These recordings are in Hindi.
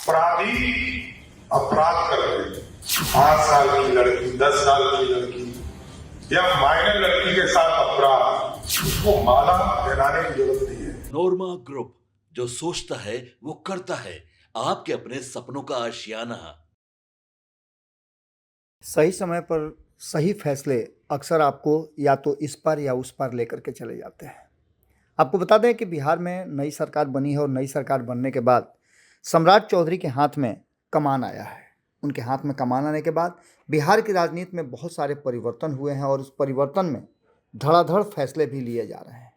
अपराधी अपराध कर रहे हैं, 5 साल की लड़की, 10 साल की लड़की या माइनर लड़की के साथ अपराध, उसको माला पहनाने की जरूरत नहीं है। नोरमा ग्रुप, जो सोचता है वो करता है। आपके अपने सपनों का आशियाना। सही समय पर सही फैसले अक्सर आपको या तो इस पार या उस पार लेकर के चले जाते हैं। आपको बता दें कि बिहार में नई सरकार बनी है और नई सरकार बनने के बाद सम्राट चौधरी के हाथ में कमान आया है। उनके हाथ में कमान आने के बाद बिहार की राजनीति में बहुत सारे परिवर्तन हुए हैं और उस परिवर्तन में धड़ाधड़ फैसले भी लिए जा रहे हैं।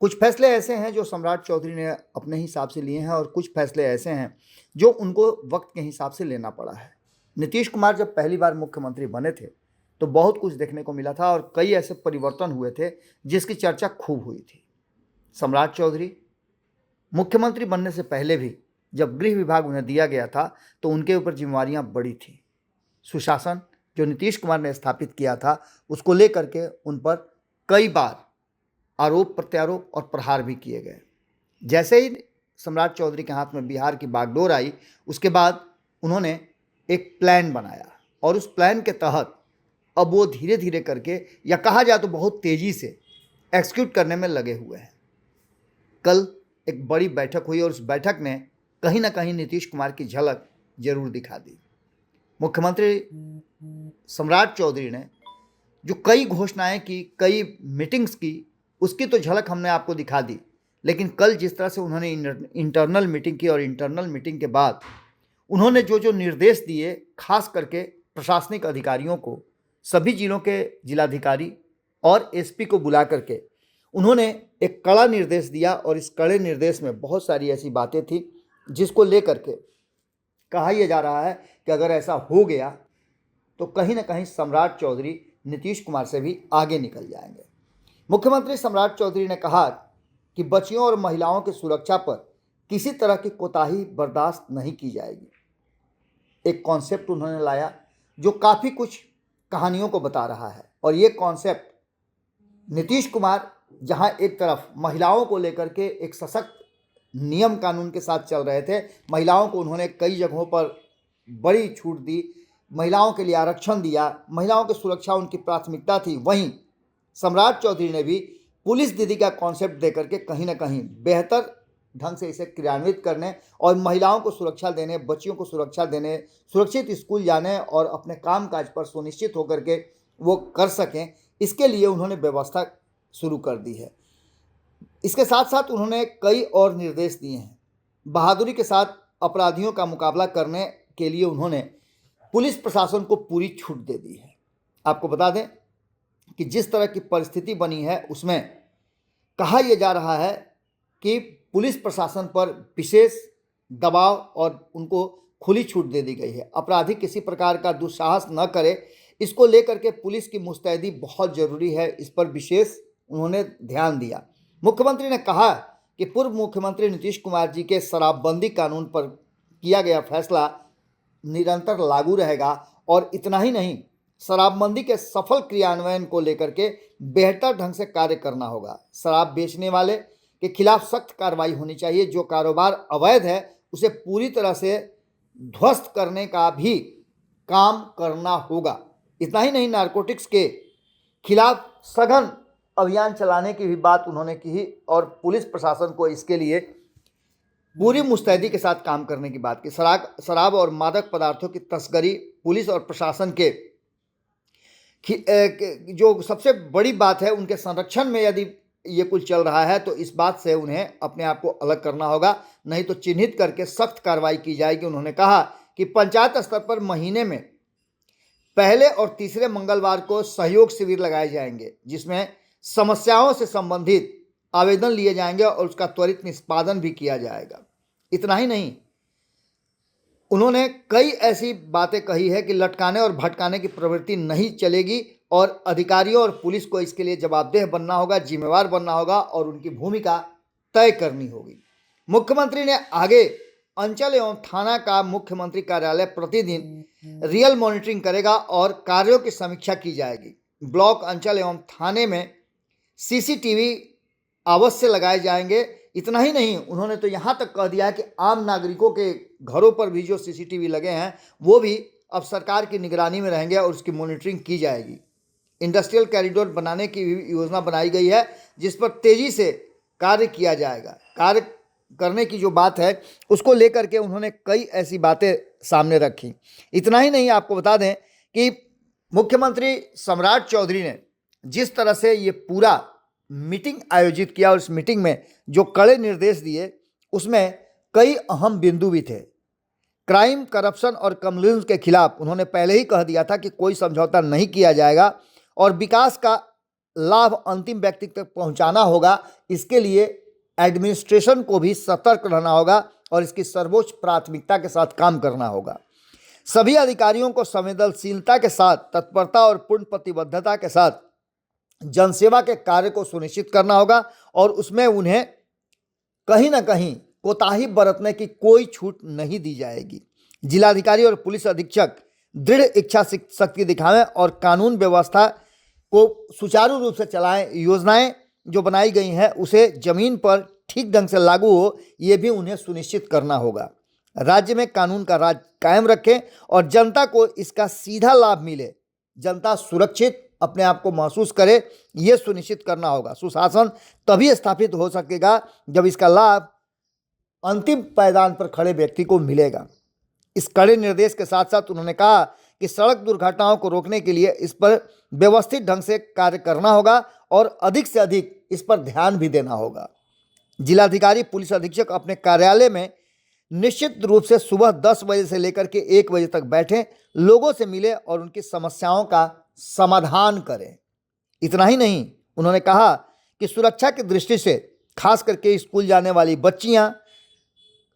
कुछ फैसले ऐसे हैं जो सम्राट चौधरी ने अपने हिसाब से लिए हैं और कुछ फैसले ऐसे हैं जो उनको वक्त के हिसाब से लेना पड़ा है। नीतीश कुमार जब पहली बार मुख्यमंत्री बने थे तो बहुत कुछ देखने को मिला था और कई ऐसे परिवर्तन हुए थे जिसकी चर्चा खूब हुई थी। सम्राट चौधरी मुख्यमंत्री बनने से पहले भी जब गृह विभाग उन्हें दिया गया था तो उनके ऊपर जिम्मेवारियां बड़ी थी। सुशासन जो नीतीश कुमार ने स्थापित किया था उसको लेकर के उन पर कई बार आरोप प्रत्यारोप और प्रहार भी किए गए। जैसे ही सम्राट चौधरी के हाथ में बिहार की बागडोर आई उसके बाद उन्होंने एक प्लान बनाया और उस प्लान के तहत अब वो धीरे धीरे करके या कहा जाए तो बहुत तेज़ी से एक्सिक्यूट करने में लगे हुए हैं। कल एक बड़ी बैठक हुई और उस बैठक ने कहीं ना कहीं नीतीश कुमार की झलक जरूर दिखा दी। मुख्यमंत्री सम्राट चौधरी ने जो कई घोषणाएं की, कई मीटिंग्स की, उसकी तो झलक हमने आपको दिखा दी, लेकिन कल जिस तरह से उन्होंने इंटरनल मीटिंग की और इंटरनल मीटिंग के बाद उन्होंने जो जो निर्देश दिए, खास करके प्रशासनिक अधिकारियों को, सभी जिलों के जिलाधिकारी और एसपी को बुला करके उन्होंने एक कड़ा निर्देश दिया और इस कड़े निर्देश में बहुत सारी ऐसी बातें थी जिसको लेकर के कहा यह जा रहा है कि अगर ऐसा हो गया तो कहीं ना कहीं सम्राट चौधरी नीतीश कुमार से भी आगे निकल जाएंगे। मुख्यमंत्री सम्राट चौधरी ने कहा कि बच्चियों और महिलाओं की सुरक्षा पर किसी तरह की कोताही बर्दाश्त नहीं की जाएगी। एक कॉन्सेप्ट उन्होंने लाया जो काफ़ी कुछ कहानियों को बता रहा है और ये कॉन्सेप्ट नीतीश कुमार जहां एक तरफ महिलाओं को लेकर के एक सशक्त नियम कानून के साथ चल रहे थे, महिलाओं को उन्होंने कई जगहों पर बड़ी छूट दी, महिलाओं के लिए आरक्षण दिया, महिलाओं की सुरक्षा उनकी प्राथमिकता थी, वहीं सम्राट चौधरी ने भी पुलिस दीदी का कॉन्सेप्ट देकर के कहीं ना कहीं बेहतर ढंग से इसे क्रियान्वित करने और महिलाओं को सुरक्षा देने, बच्चियों को सुरक्षा देने, सुरक्षित स्कूल जाने और अपने कामकाज पर सुनिश्चित होकर के वो कर सकें, इसके लिए उन्होंने व्यवस्था शुरू कर दी है। इसके साथ साथ उन्होंने कई और निर्देश दिए हैं। बहादुरी के साथ अपराधियों का मुकाबला करने के लिए उन्होंने पुलिस प्रशासन को पूरी छूट दे दी है। आपको बता दें कि जिस तरह की परिस्थिति बनी है उसमें कहा यह जा रहा है कि पुलिस प्रशासन पर विशेष दबाव और उनको खुली छूट दे दी गई है। अपराधी किसी प्रकार का दुस्साहस न करे, इसको लेकर के पुलिस की मुस्तैदी बहुत ज़रूरी है, इस पर विशेष उन्होंने ध्यान दिया। मुख्यमंत्री ने कहा कि पूर्व मुख्यमंत्री नीतीश कुमार जी के शराबबंदी कानून पर किया गया फैसला निरंतर लागू रहेगा और इतना ही नहीं, शराबबंदी के सफल क्रियान्वयन को लेकर के बेहतर ढंग से कार्य करना होगा। शराब बेचने वाले के खिलाफ सख्त कार्रवाई होनी चाहिए। जो कारोबार अवैध है उसे पूरी तरह से ध्वस्त करने का भी काम करना होगा। इतना ही नहीं, नारकोटिक्स के खिलाफ सघन अभियान चलाने की भी बात उन्होंने की और पुलिस प्रशासन को इसके लिए पूरी मुस्तैदी के साथ काम करने की बात की। शराब और मादक पदार्थों की तस्करी पुलिस और प्रशासन के जो सबसे बड़ी बात है, उनके संरक्षण में यदि ये कुछ चल रहा है तो इस बात से उन्हें अपने आप को अलग करना होगा, नहीं तो चिन्हित करके सख्त कार्रवाई की जाएगी। उन्होंने कहा कि पंचायत स्तर पर महीने में पहले और तीसरे मंगलवार को सहयोग शिविर लगाए जाएंगे जिसमें समस्याओं से संबंधित आवेदन लिए जाएंगे और उसका त्वरित निष्पादन भी किया जाएगा। इतना ही नहीं, उन्होंने कई ऐसी बातें कही है कि लटकाने और भटकाने की प्रवृत्ति नहीं चलेगी और अधिकारियों और पुलिस को इसके लिए जवाबदेह बनना होगा, जिम्मेवार बनना होगा और उनकी भूमिका तय करनी होगी। मुख्यमंत्री ने आगे अंचल एवं थाना का मुख्यमंत्री कार्यालय प्रतिदिन रियल मॉनिटरिंग करेगा और कार्यों की समीक्षा की जाएगी। ब्लॉक, अंचल एवं थाने में सीसीटीवी अवश्य लगाए जाएंगे इतना ही नहीं, उन्होंने तो यहाँ तक कह दिया है कि आम नागरिकों के घरों पर भी जो सीसीटीवी लगे हैं वो भी अब सरकार की निगरानी में रहेंगे और उसकी मॉनिटरिंग की जाएगी। इंडस्ट्रियल कॉरिडोर बनाने की भी योजना बनाई गई है जिस पर तेजी से कार्य किया जाएगा। कार्य करने की जो बात है उसको लेकर के उन्होंने कई ऐसी बातें सामने रखी। इतना ही नहीं, आपको बता दें कि मुख्यमंत्री सम्राट चौधरी ने जिस तरह से ये पूरा मीटिंग आयोजित किया और इस मीटिंग में जो कड़े निर्देश दिए उसमें कई अहम बिंदु भी थे। क्राइम, करप्शन और कम्युनिज्म के खिलाफ उन्होंने पहले ही कह दिया था कि कोई समझौता नहीं किया जाएगा और विकास का लाभ अंतिम व्यक्ति तक पहुंचाना होगा। इसके लिए एडमिनिस्ट्रेशन को भी सतर्क रहना होगा और इसकी सर्वोच्च प्राथमिकता के साथ काम करना होगा। सभी अधिकारियों को संवेदनशीलता के साथ, तत्परता और पूर्ण प्रतिबद्धता के साथ जनसेवा के कार्य को सुनिश्चित करना होगा और उसमें उन्हें कहीं ना कहीं कोताही बरतने की कोई छूट नहीं दी जाएगी। जिलाधिकारी और पुलिस अधीक्षक दृढ़ इच्छा शक्ति दिखाएं और कानून व्यवस्था को सुचारू रूप से चलाएं। योजनाएं जो बनाई गई हैं उसे जमीन पर ठीक ढंग से लागू हो, ये भी उन्हें सुनिश्चित करना होगा। राज्य में कानून का राज कायम रखें और जनता को इसका सीधा लाभ मिले। जनता सुरक्षित अपने आप को महसूस करे, ये सुनिश्चित करना होगा। सुशासन तभी स्थापित हो सकेगा जब इसका लाभ अंतिम पायदान पर खड़े व्यक्ति को मिलेगा। इस कड़े निर्देश के साथ साथ उन्होंने कहा कि सड़क दुर्घटनाओं को रोकने के लिए इस पर व्यवस्थित ढंग से कार्य करना होगा और अधिक से अधिक इस पर ध्यान भी देना होगा। जिलाधिकारी, पुलिस अधीक्षक अपने कार्यालय में निश्चित रूप से सुबह 10 बजे से लेकर के 1 बजे तक बैठें, लोगों से मिलें और उनकी समस्याओं का समाधान करें। इतना ही नहीं, उन्होंने कहा कि सुरक्षा की दृष्टि से खास करके स्कूल जाने वाली बच्चियां,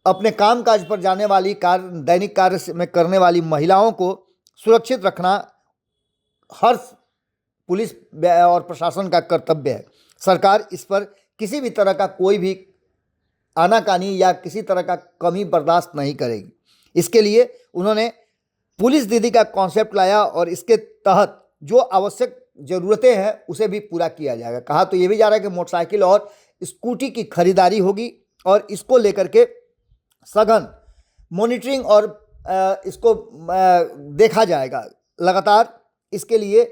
अपने कामकाज पर जाने वाली दैनिक कार्य में करने वाली महिलाओं को सुरक्षित रखना हर पुलिस और प्रशासन का कर्तव्य है। सरकार इस पर किसी भी तरह का कोई भी आनाकानी या किसी तरह का कमी बर्दाश्त नहीं करेगी। इसके लिए उन्होंने पुलिस दीदी का कॉन्सेप्ट लाया और इसके तहत जो आवश्यक ज़रूरतें हैं उसे भी पूरा किया जाएगा। कहा तो ये भी जा रहा है कि मोटरसाइकिल और स्कूटी की खरीदारी होगी और इसको लेकर के सघन मॉनिटरिंग और इसको देखा जाएगा लगातार। इसके लिए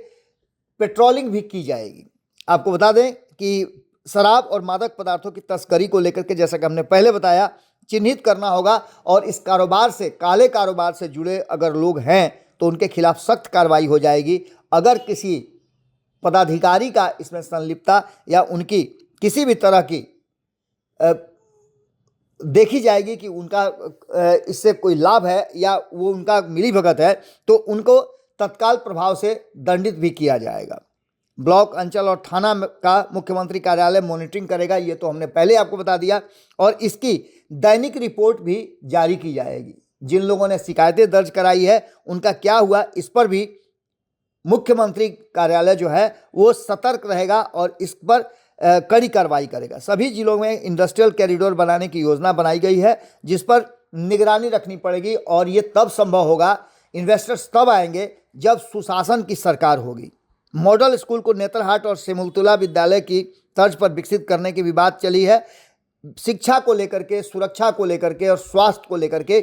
पेट्रोलिंग भी की जाएगी। आपको बता दें कि शराब और मादक पदार्थों की तस्करी को लेकर के, जैसा कि हमने पहले बताया, चिन्हित करना होगा और इस कारोबार से, काले कारोबार से जुड़े अगर लोग हैं तो उनके खिलाफ सख्त कार्रवाई हो जाएगी। अगर किसी पदाधिकारी का इसमें संलिप्तता या उनकी किसी भी तरह की देखी जाएगी कि उनका इससे कोई लाभ है या वो उनका मिलीभगत है, तो उनको तत्काल प्रभाव से दंडित भी किया जाएगा। ब्लॉक, अंचल और थाना का मुख्यमंत्री कार्यालय मॉनिटरिंग करेगा, ये तो हमने पहले आपको बता दिया, और इसकी दैनिक रिपोर्ट भी जारी की जाएगी। जिन लोगों ने शिकायतें दर्ज कराई है उनका क्या हुआ, इस पर भी मुख्यमंत्री कार्यालय जो है वो सतर्क रहेगा और इस पर कड़ी कार्रवाई करेगा। सभी जिलों में इंडस्ट्रियल कॉरिडोर बनाने की योजना बनाई गई है जिस पर निगरानी रखनी पड़ेगी और ये तब संभव होगा, इन्वेस्टर्स तब आएंगे जब सुशासन की सरकार होगी। मॉडल स्कूल को नेतरहाट और सिमुलतुला विद्यालय की तर्ज पर विकसित करने की भी बात चली है। शिक्षा को लेकर के, सुरक्षा को लेकर के और स्वास्थ्य को लेकर के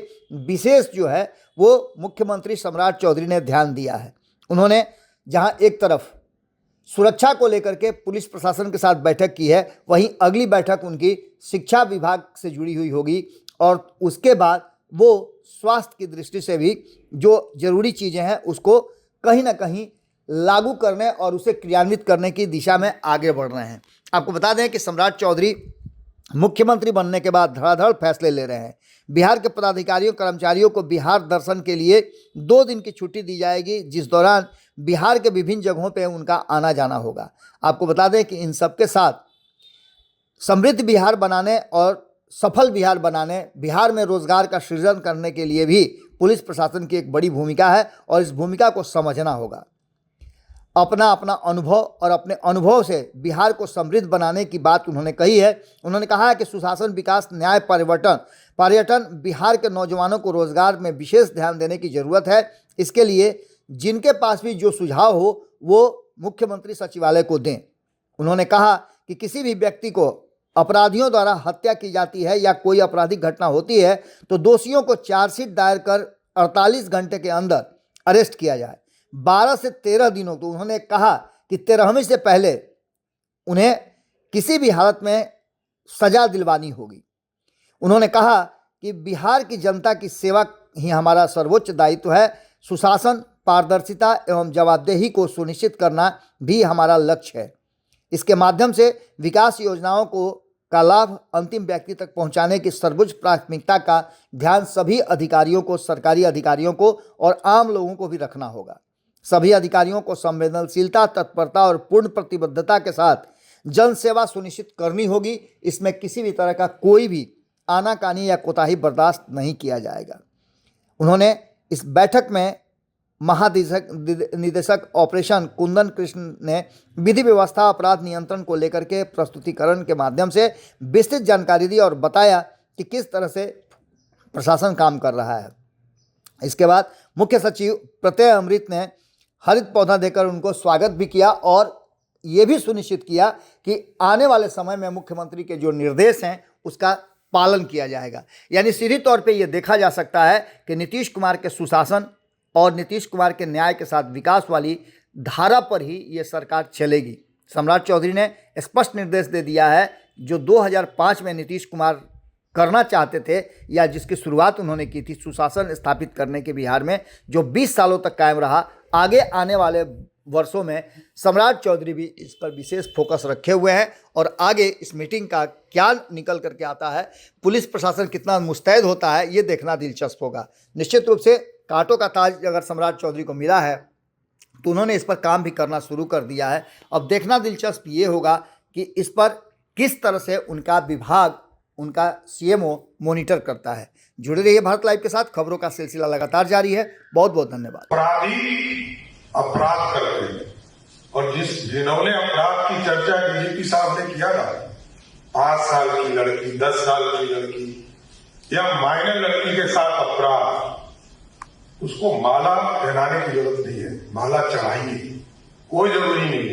विशेष जो है वो मुख्यमंत्री सम्राट चौधरी ने ध्यान दिया है। उन्होंने जहां एक तरफ सुरक्षा को लेकर के पुलिस प्रशासन के साथ बैठक की है, वहीं अगली बैठक उनकी शिक्षा विभाग से जुड़ी हुई होगी और उसके बाद वो स्वास्थ्य की दृष्टि से भी जो जरूरी चीज़ें हैं उसको कहीं ना कहीं लागू करने और उसे क्रियान्वित करने की दिशा में आगे बढ़ रहे हैं। आपको बता दें कि सम्राट चौधरी मुख्यमंत्री बनने के बाद धड़ाधड़ फैसले ले रहे हैं। बिहार के पदाधिकारियों, कर्मचारियों को बिहार दर्शन के लिए 2 दिन की छुट्टी दी जाएगी, जिस दौरान बिहार के विभिन्न जगहों पे उनका आना जाना होगा। आपको बता दें कि इन सब के साथ समृद्ध बिहार बनाने और सफल बिहार बनाने, बिहार में रोजगार का सृजन करने के लिए भी पुलिस प्रशासन की एक बड़ी भूमिका है और इस भूमिका को समझना होगा। अपना अपना अनुभव और अपने अनुभव से बिहार को समृद्ध बनाने की बात उन्होंने कही है। उन्होंने कहा है कि सुशासन, विकास, न्याय, पर्यटन बिहार के नौजवानों को रोजगार में विशेष ध्यान देने की ज़रूरत है। इसके लिए जिनके पास भी जो सुझाव हो वो मुख्यमंत्री सचिवालय को दें। उन्होंने कहा कि किसी भी व्यक्ति को अपराधियों द्वारा हत्या की जाती है या कोई आपराधिक घटना होती है तो दोषियों को चार्जशीट दायर कर 48 घंटे के अंदर अरेस्ट किया जाए। 12 से 13 दिनों तो उन्होंने कहा कि 13वीं से पहले उन्हें किसी भी हालत में सजा दिलवानी होगी। उन्होंने कहा कि बिहार की जनता की सेवा ही हमारा सर्वोच्च दायित्व है। सुशासन, पारदर्शिता एवं जवाबदेही को सुनिश्चित करना भी हमारा लक्ष्य है। इसके माध्यम से विकास योजनाओं का लाभ अंतिम व्यक्ति तक पहुंचाने की सर्वोच्च प्राथमिकता का ध्यान सभी अधिकारियों को, सरकारी अधिकारियों को और आम लोगों को भी रखना होगा। सभी अधिकारियों को संवेदनशीलता, तत्परता और पूर्ण प्रतिबद्धता के साथ जन सेवा सुनिश्चित करनी होगी। इसमें किसी भी तरह का कोई भी आनाकानी या कोताही बर्दाश्त नहीं किया जाएगा। उन्होंने इस बैठक में महानिदेशक ऑपरेशन कुंदन कृष्ण ने विधि व्यवस्था, अपराध नियंत्रण को लेकर के प्रस्तुतिकरण के माध्यम से विस्तृत जानकारी दी और बताया कि किस तरह से प्रशासन काम कर रहा है। इसके बाद मुख्य सचिव प्रत्यय अमृत ने हरित पौधा देकर उनको स्वागत भी किया और ये भी सुनिश्चित किया कि आने वाले समय में मुख्यमंत्री के जो निर्देश हैं उसका पालन किया जाएगा। यानी सीधी तौर पे ये देखा जा सकता है कि नीतीश कुमार के सुशासन और नीतीश कुमार के न्याय के साथ विकास वाली धारा पर ही ये सरकार चलेगी। सम्राट चौधरी ने स्पष्ट निर्देश दे दिया है, जो 2005 में नीतीश कुमार करना चाहते थे या जिसकी शुरुआत उन्होंने की थी, सुशासन स्थापित करने के बिहार में, जो 20 सालों तक कायम रहा। आगे आने वाले वर्षों में सम्राट चौधरी भी इस पर विशेष फोकस रखे हुए हैं और आगे इस मीटिंग का क्या निकल करके आता है, पुलिस प्रशासन कितना मुस्तैद होता है, ये देखना दिलचस्प होगा। निश्चित रूप से कांटों का ताज अगर सम्राट चौधरी को मिला है तो उन्होंने इस पर काम भी करना शुरू कर दिया है। अब देखना दिलचस्प ये होगा कि इस पर किस तरह से उनका विभाग, उनका सीएमओ मॉनिटर करता है। जुड़े रहिए भारत लाइव के साथ, खबरों का सिलसिला लगातार जारी है। बहुत बहुत धन्यवाद। अपराधी अपराध करते हैं और जिन्होंने अपराध की चर्चा डीजीपी साहब ने किया ना, 5 साल की लड़की, 10 साल की लड़की या माइनर लड़की के साथ अपराध, उसको माला पहनाने की जरूरत नहीं है। माला चढ़ाइए, कोई जरूरी नहीं है,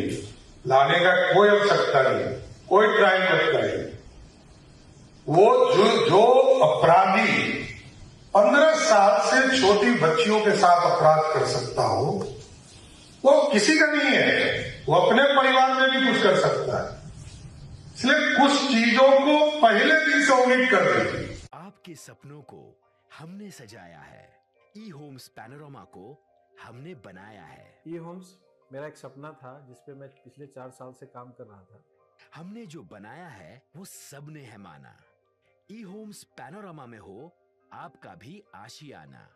लाने का कोई आवश्यकता नहीं है, कोई ट्रायल मत करें। वो जो अपराधी 15 साल से छोटी बच्चियों के साथ अपराध कर सकता हो, वो किसी का नहीं है, वो अपने परिवार में भी कुछ कर सकता है। इसलिए कुछ चीजों को पहले दिन से ओमिट कर देंगे। आपके सपनों को हमने सजाया है, ई होम्स पैनोरामा को हमने बनाया है। ई होम्स मेरा एक सपना था जिसपे मैं पिछले 4 साल से काम कर रहा था। हमने जो बनाया है वो सबने है माना। ई होम्स पैनोरामा में हो आपका भी आशियाना।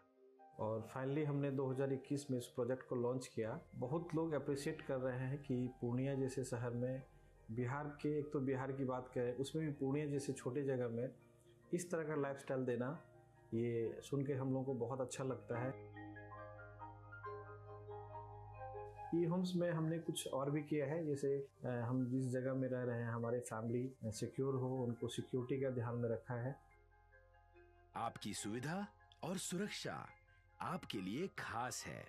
और फाइनली हमने 2021 में इस प्रोजेक्ट को लॉन्च किया। बहुत लोग अप्रिशिएट कर रहे हैं कि पूर्णिया जैसे शहर में, बिहार के, एक तो बिहार की बात करें उसमें भी पूर्णिया जैसे छोटे जगह में इस तरह का लाइफस्टाइल देना, ये सुन के हम लोगों को बहुत अच्छा लगता है। ई होम्स में हमने कुछ और भी किया है, जैसे हम जिस जगह में रह रहे हैं हमारे फैमिली सिक्योर हो, उनको सिक्योरिटी का ध्यान में रखा है। आपकी सुविधा और सुरक्षा आपके लिए खास है,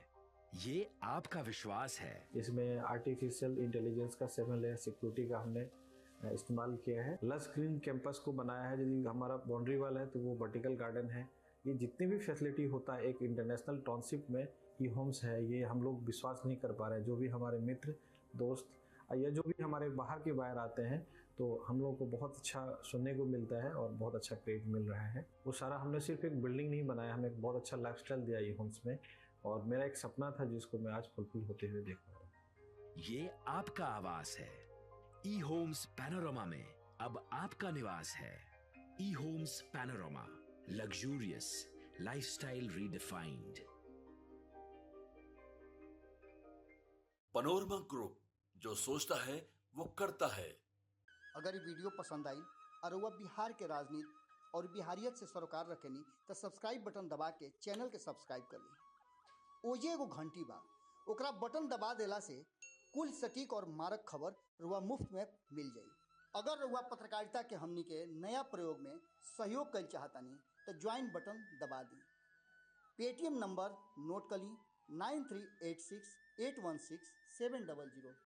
ये आपका विश्वास है। इसमें आर्टिफिशियल इंटेलिजेंस का 7 लेयर सिक्योरिटी का हमने इस्तेमाल किया है। लस ग्रीन कैंपस को बनाया है। यदि हमारा बाउंड्री वाल है तो वो वर्टिकल गार्डन है। ये जितनी भी फैसिलिटी होता है एक इंटरनेशनल टाउनशिप में ई होम्स है, ये हम लोग विश्वास नहीं कर पा रहे हैं। जो भी हमारे मित्र, दोस्त या जो भी हमारे बाहर के बाहर आते हैं तो हम लोगों को बहुत अच्छा सुनने को मिलता है और बहुत अच्छा क्रेडिट मिल रहा है। वो सारा हमने सिर्फ एक बिल्डिंग नहीं बनाया, हमें एक बहुत अच्छा लाइफस्टाइल दिया ई होम्स में, और मेरा एक सपना था जिसको मैं आज फुलफिल होते हुए देख रहा हूँ। ये आपका आवास है। ई होम्स पैनोरामा में अब आपका निवास है। E homes Panorama, luxurious lifestyle redefined. Panorama group, जो सोचता है वो करता है। अगर ये वीडियो पसंद आई और वह बिहार के राजनीति और बिहारियत से सरोकार रखेनी तो सब्सक्राइब बटन दबा के चैनल के सब्सक्राइब कर ली। ओजे एगो घंटी बा, ओकरा बटन दबा देला से कुल सटीक और मारक खबर रुआ मुफ्त में मिल जाई। अगर रुआ पत्रकारिता के हमनी के नया प्रयोग में सहयोग कर चाहतानी तो ज्वाइन बटन दबा दी। पेटीएम नंबर नोट कर ली 9386816700।